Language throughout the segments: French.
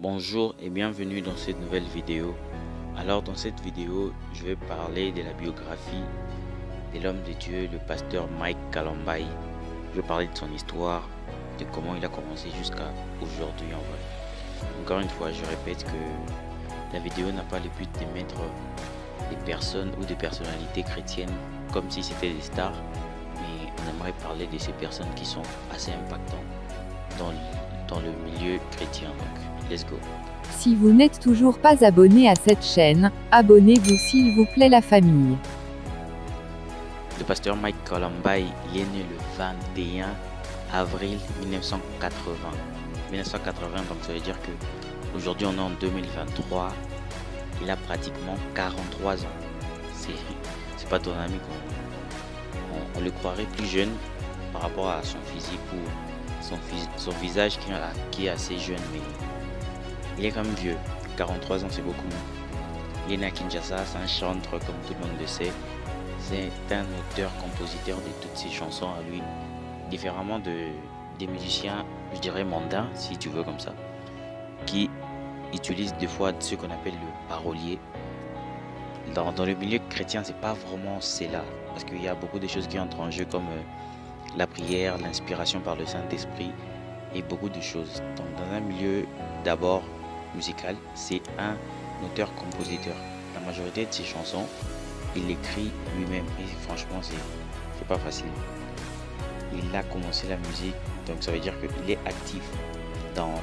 Bonjour et bienvenue dans cette nouvelle vidéo. Alors dans cette vidéo, je vais parler de la biographie de l'homme de Dieu, le pasteur Mike Kalambayi. Je vais parler de son histoire, de comment il a commencé jusqu'à aujourd'hui en vrai. Encore une fois, je répète que la vidéo n'a pas le but de mettre des personnes ou des personnalités chrétiennes comme si c'était des stars, mais on aimerait parler de ces personnes qui sont assez impactantes dans le milieu chrétien. Donc, let's go. Si vous n'êtes toujours pas abonné à cette chaîne, abonnez-vous s'il vous plaît la famille. Le pasteur Mike Kalambayi, il est né le 21 avril 1980. 1980, donc ça veut dire que aujourd'hui on est en 2023. Il a pratiquement 43 ans. C'est pas ton ami on le croirait plus jeune par rapport à son physique ou son visage qui est assez jeune, mais il est quand même vieux. 43 ans, c'est beaucoup. Il est né à Kinshasa, c'est un chanteur comme tout le monde le sait. C'est un auteur-compositeur de toutes ses chansons à lui, différemment des musiciens, je dirais mondains, si tu veux comme ça, qui utilisent des fois ce qu'on appelle le parolier. Dans le milieu chrétien, c'est pas vraiment cela, parce qu'il y a beaucoup de choses qui entrent en jeu comme la prière, l'inspiration par le Saint-Esprit et beaucoup de choses. Donc dans un milieu d'abord musical, c'est un auteur-compositeur. La majorité de ses chansons, il écrit lui-même et franchement c'est pas facile. Il a commencé la musique, donc ça veut dire qu'il est actif dans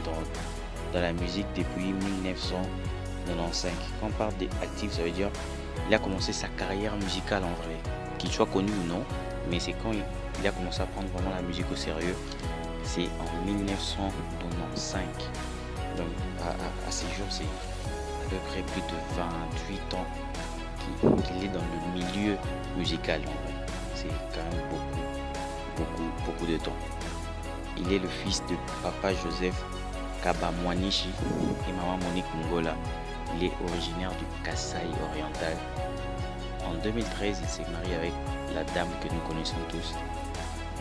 la musique depuis 1995. Quand on parle d'actif, ça veut dire il a commencé sa carrière musicale en vrai, qu'il soit connu ou non, mais c'est quand il a commencé à prendre vraiment la musique au sérieux, c'est en 1995. Donc à ces jours, c'est à peu près plus de 28 ans qu'il est dans le milieu musical. C'est quand même beaucoup de temps. Il est le fils de papa Joseph Kabamwanishi et maman Monique Mungola. Il est originaire du Kasaï oriental. En 2013, il s'est marié avec la dame que nous connaissons tous,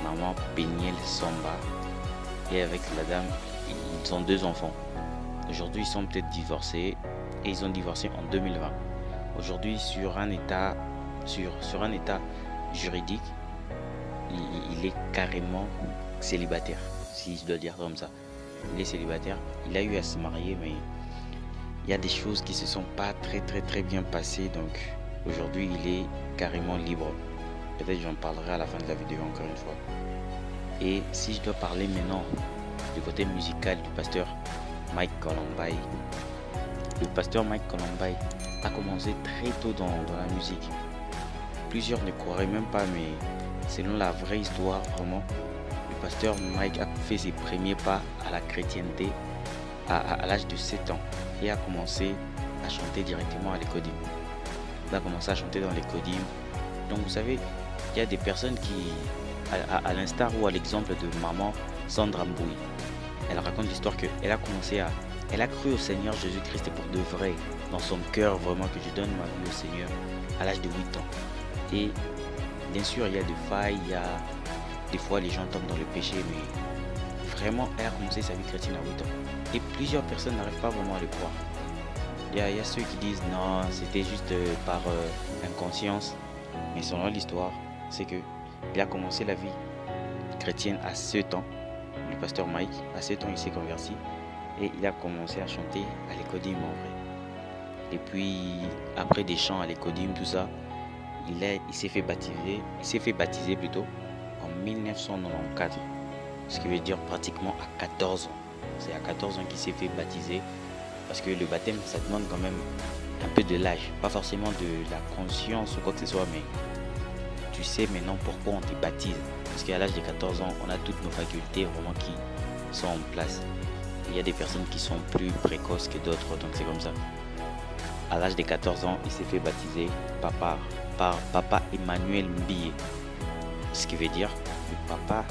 maman Peniel Samba. Et avec la dame, ils ont 2 enfants. Aujourd'hui, ils sont peut-être divorcés et ils ont divorcé en 2020. Aujourd'hui, sur un état juridique, il est carrément célibataire, si je dois dire comme ça. Il est célibataire, il a eu à se marier, mais il y a des choses qui se sont pas très bien passées, donc aujourd'hui il est carrément libre. Peut-être j'en parlerai à la fin de la vidéo encore une fois. Et si je dois parler maintenant du côté musical du pasteur Mike Kalambayi, le pasteur Mike Kalambayi a commencé très tôt dans la musique. Plusieurs ne croiraient même pas, mais selon la vraie histoire, vraiment, le pasteur Mike a fait ses premiers pas à la chrétienté à l'âge de 7 ans et a commencé à chanter directement à l'écodim. Il a commencé à chanter dans l'écodim. Donc vous savez, il y a des personnes qui, à l'instar ou à l'exemple de maman Sandra Mbouy, elle raconte l'histoire qu'elle a commencé elle a cru au Seigneur Jésus-Christ pour de vrai, dans son cœur vraiment, que je donne ma vie au Seigneur à l'âge de 8 ans. Et bien sûr, il y a des failles, il y a des fois les gens tombent dans le péché, mais vraiment, elle a commencé sa vie chrétienne à 8 ans. Et plusieurs personnes n'arrivent pas vraiment à le croire. Il y a ceux qui disent non, c'était juste par inconscience. Mais selon l'histoire, c'est que il a commencé la vie chrétienne à 7 ans. Le pasteur Mike, à 7 ans, il s'est converti. Et il a commencé à chanter à l'écodim en vrai. Et puis, après des chants à l'écodim, tout ça, il s'est fait baptiser plutôt en 1994. Ce qui veut dire pratiquement à 14 ans. C'est à 14 ans qu'il s'est fait baptiser. Parce que le baptême, ça demande quand même un peu de l'âge. Pas forcément de la conscience ou quoi que ce soit, mais tu sais maintenant pourquoi on te baptise. Parce qu'à l'âge de 14 ans, on a toutes nos facultés vraiment qui sont en place. Il y a des personnes qui sont plus précoces que d'autres, donc c'est comme ça. À l'âge de 14 ans, il s'est fait baptiser par papa Emmanuel Mbiye. Ce qui veut dire le papa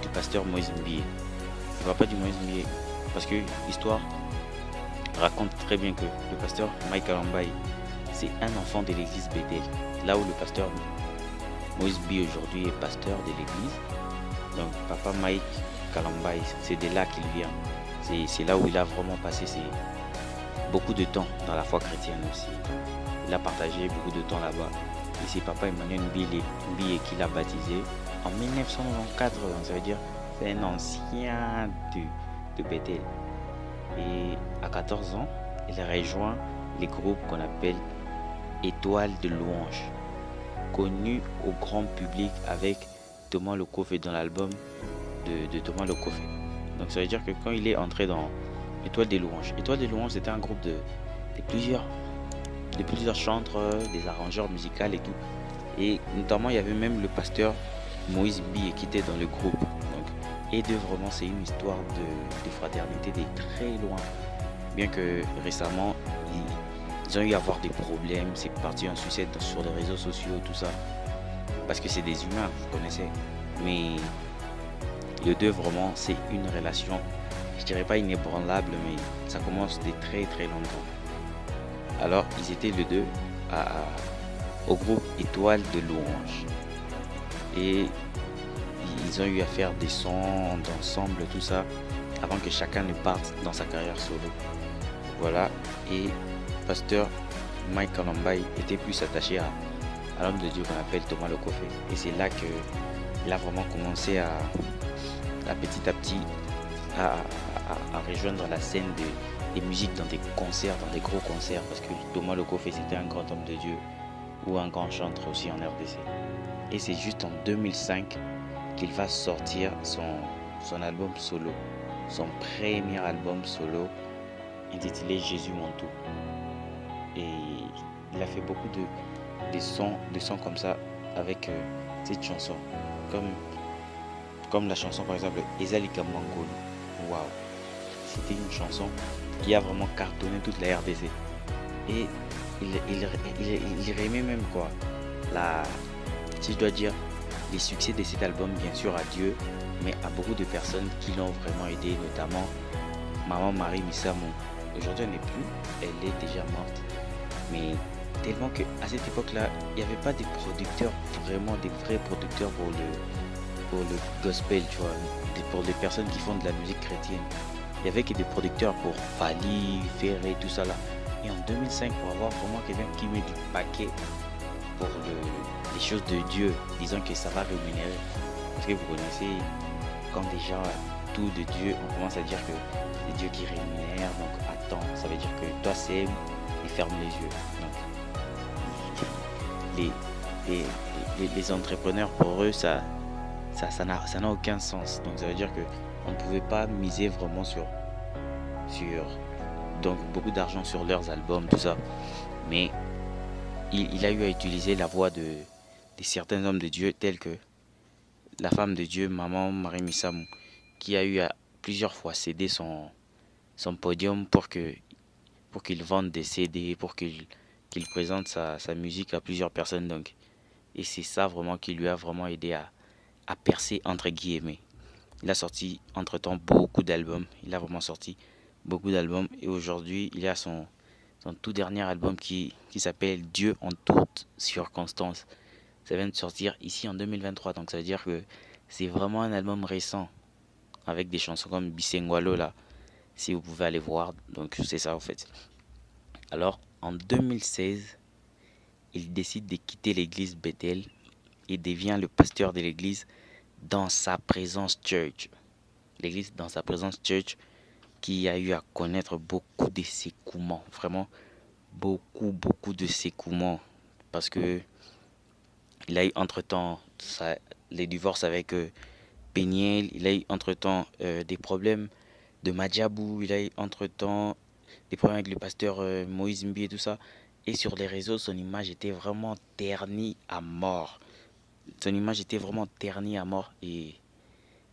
du pasteur Moïse Mbiye. Le papa du Moïse Mbiye. Parce que l'histoire raconte très bien que le pasteur Mike Kalambayi, c'est un enfant de l'église Bethel. Là où le pasteur Moïse Mbiye aujourd'hui est pasteur de l'église. Donc papa Mike Kalambayi, c'est de là qu'il vient. C'est là où il a vraiment passé beaucoup de temps dans la foi chrétienne aussi. Il a partagé beaucoup de temps là-bas. Et c'est papa Emmanuel Mbié qui l'a baptisé en 1994. Ça veut dire c'est un ancien de Bethel. Et à 14 ans, il a rejoint les groupes qu'on appelle Étoile de louange, connu au grand public avec Thomas Lecoffey dans l'album de Thomas Lecoffey. Donc ça veut dire que quand il est entré dans Étoile des louanges c'était un groupe de plusieurs chantres, des arrangeurs musicaux et tout. Et notamment il y avait même le pasteur Moïse Mbié qui était dans le groupe. Donc, et de vraiment c'est une histoire de fraternité de très loin. Bien que récemment ils ont eu à avoir des problèmes, c'est parti en sucette sur les réseaux sociaux, tout ça. Parce que c'est des humains, vous connaissez. Mais les deux vraiment c'est une relation, je dirais pas inébranlable, mais ça commence de très très longtemps. Alors ils étaient les deux au groupe Étoile de louange. Et ils ont eu à faire des sons d'ensemble, tout ça, avant que chacun ne parte dans sa carrière solo. Voilà. Et pasteur Mike Kalambay était plus attaché à l'homme de Dieu qu'on appelle Thomas Lecoffey. Et c'est là qu'il a vraiment commencé à petit à petit à rejoindre la scène des musiques dans des concerts, dans des gros concerts, parce que Thomas Lecoffey c'était un grand homme de Dieu ou un grand chanteur aussi en RDC. Et c'est juste en 2005 qu'il va sortir son album solo, son premier album solo intitulé Jésus mon tout. Et il a fait beaucoup de sons comme ça avec cette chanson, comme la chanson par exemple Ezalika Mangolo. Waouh, c'était une chanson qui a vraiment cartonné toute la RDC. Et il remet même quoi, si je dois dire, les succès de cet album bien sûr à Dieu, mais à beaucoup de personnes qui l'ont vraiment aidé, notamment maman Marie Missamou. Aujourd'hui elle n'est plus, elle est déjà morte, mais tellement que à cette époque-là, il n'y avait pas des producteurs, vraiment des vrais producteurs pour le gospel, tu vois, pour les personnes qui font de la musique chrétienne. Il n'y avait que des producteurs pour Fali, Ferré, tout ça là. Et en 2005, pour avoir vraiment quelqu'un qui met du paquet pour les choses de Dieu, disons que ça va rémunérer. Parce que vous connaissez, quand déjà tout de Dieu, on commence à dire que c'est Dieu qui rémunère, donc attends, ça veut dire que toi sème et ferme les yeux. Donc les entrepreneurs, pour eux, ça n'a aucun sens. Donc ça veut dire que on ne pouvait pas miser vraiment sur donc beaucoup d'argent sur leurs albums, tout ça. Mais il a eu à utiliser la voix de certains hommes de Dieu, tels que la femme de Dieu, maman Marie Missamou, qui a eu à plusieurs fois céder son podium pour qu'il vende des CD, pour qu'il présente sa musique à plusieurs personnes. Donc. Et c'est ça vraiment qui lui a vraiment aidé à percer entre guillemets. Il a sorti entre-temps beaucoup d'albums. Il a vraiment sorti beaucoup d'albums. Et aujourd'hui, il a son tout dernier album qui s'appelle Dieu en toutes circonstances. Ça vient de sortir ici en 2023. Donc ça veut dire que c'est vraiment un album récent. Avec des chansons comme Bisengwalo là. Si vous pouvez aller voir. Donc c'est ça en fait. Alors en 2016, il décide de quitter l'église Bethel et devient le pasteur de l'église Dans sa présence church. L'église Dans sa présence church qui a eu à connaître beaucoup de secouements. Vraiment beaucoup de secouements. Parce que il a eu entre-temps les divorces avec Péniel. Il a eu entre-temps des problèmes de Madjabou. Il a eu entre-temps des problèmes avec le pasteur Moïse Mbié et tout ça. Et sur les réseaux, son image était vraiment ternie à mort. Son image était vraiment ternie à mort. Et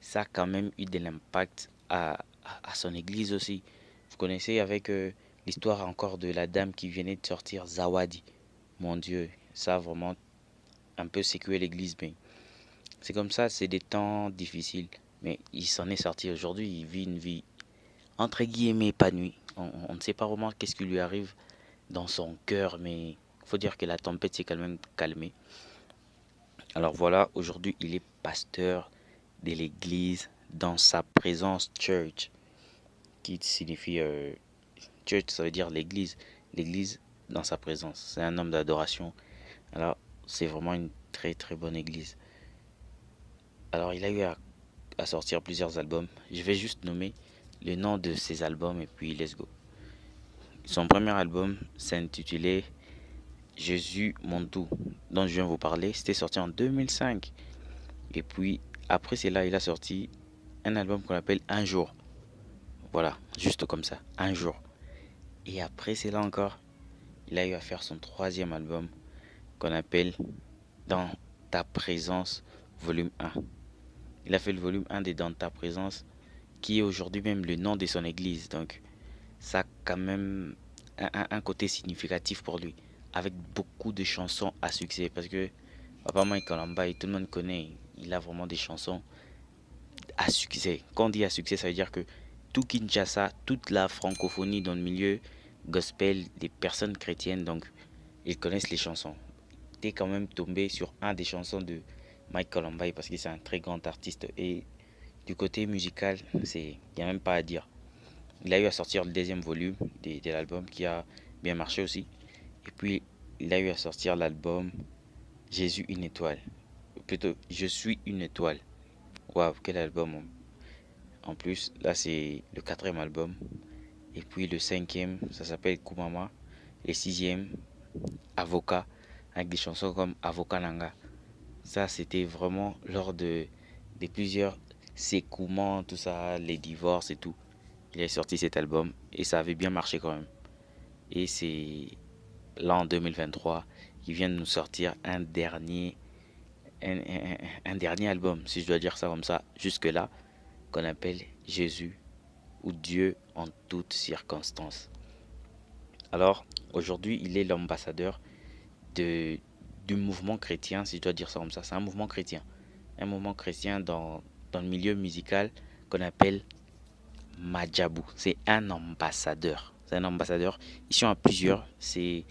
ça a quand même eu de l'impact à son église aussi. Vous connaissez avec l'histoire encore de la dame qui venait de sortir, Zawadi. Mon Dieu, ça a vraiment un peu secoué l'église. Mais c'est comme ça, c'est des temps difficiles. Mais il s'en est sorti aujourd'hui. Il vit une vie entre guillemets épanouie. On ne sait pas vraiment qu'est-ce qui lui arrive dans son cœur, mais il faut dire que la tempête s'est quand même calmée. Alors voilà, aujourd'hui il est pasteur de l'église Dans sa présence church. qui signifie church, ça veut dire l'église. L'église dans sa présence. C'est un homme d'adoration. Alors, c'est vraiment une très très bonne église. Alors, il a eu à sortir plusieurs albums. Je vais juste nommer le nom de ces albums et puis let's go. Son premier album s'intitulait Jésus mon tout, dont je viens vous parler. C'était sorti en 2005. Et puis, après cela, il a sorti un album qu'on appelle Un jour. Voilà, juste comme ça, Un jour. Et après cela encore, il a eu à faire son troisième album qu'on appelle Dans ta présence, volume 1. Il a fait le volume 1 de Dans ta présence, qui est aujourd'hui même le nom de son église. Donc, ça a quand même un côté significatif pour lui, avec beaucoup de chansons à succès. Parce que Papa Mike Kalamba, tout le monde connaît, il a vraiment des chansons à succès. Quand on dit à succès, ça veut dire que tout Kinshasa, toute la francophonie dans le milieu gospel des personnes chrétiennes, donc ils connaissent les chansons. T'es quand même tombé sur un des chansons de Mike Kalamba parce que c'est un très grand artiste et du côté musical, il n'y a même pas à dire. Il a eu à sortir le deuxième volume de l'album qui a bien marché aussi. Et puis, il a eu à sortir l'album Jésus une étoile. Plutôt, Je suis une étoile. Waouh, quel album. En plus, là, c'est le quatrième album. Et puis, le cinquième, ça s'appelle Kumama. Le sixième, Avocat, avec des chansons comme Avocat Nanga. Ça, c'était vraiment lors de plusieurs sécouments, tout ça, les divorces et tout. Il a sorti cet album et ça avait bien marché quand même. Et c'est là en 2023 qu'il vient de nous sortir un dernier album, si je dois dire ça comme ça, jusque-là, qu'on appelle Jésus ou Dieu en toutes circonstances. Alors, aujourd'hui, il est l'ambassadeur du mouvement chrétien, si je dois dire ça comme ça. C'est un mouvement chrétien. Un mouvement chrétien dans le milieu musical qu'on appelle Madjabou. C'est un ambassadeur. C'est un ambassadeur. Ils sont à plusieurs. C'est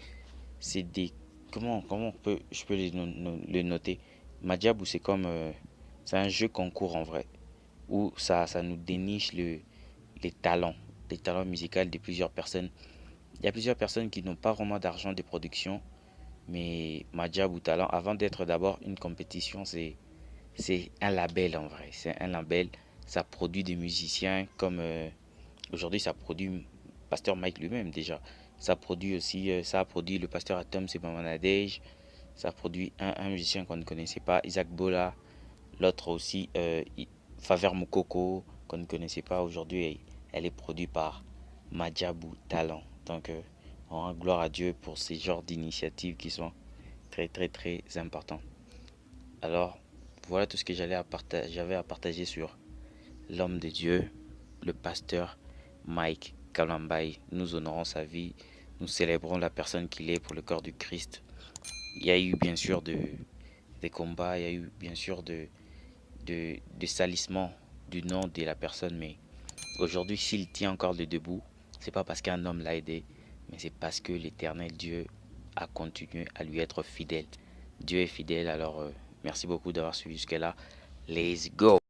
des. Je peux les noter. Madjabou, c'est comme. C'est un jeu concours en vrai. Où ça nous déniche les talents. Les talents musicaux de plusieurs personnes. Il y a plusieurs personnes qui n'ont pas vraiment d'argent de production. Mais Madjabou Talent, avant d'être d'abord une compétition, c'est un label en vrai. C'est un label. Ça produit des musiciens comme aujourd'hui ça produit Pasteur Mike lui-même déjà. Ça produit aussi, ça a produit le pasteur Atom, c'est Mamanadej. Ça a produit un musicien qu'on ne connaissait pas, Isaac Bola. L'autre aussi, Faver Moukoko, qu'on ne connaissait pas aujourd'hui. Elle est produite par Madjabou Talent. Donc, on rend gloire à Dieu pour ces genres d'initiatives qui sont très très très importantes. Alors, voilà tout ce que j'avais à partager sur l'homme de Dieu, le pasteur Mike Kalambai. Nous honorons sa vie, nous célébrons la personne qu'il est pour le corps du Christ. Il y a eu bien sûr des combats, il y a eu bien sûr de salissement du nom de la personne, mais aujourd'hui s'il tient encore debout, c'est pas parce qu'un homme l'a aidé, mais c'est parce que l'éternel Dieu a continué à lui être fidèle. Dieu est fidèle, alors merci beaucoup d'avoir suivi jusque là. Let's go!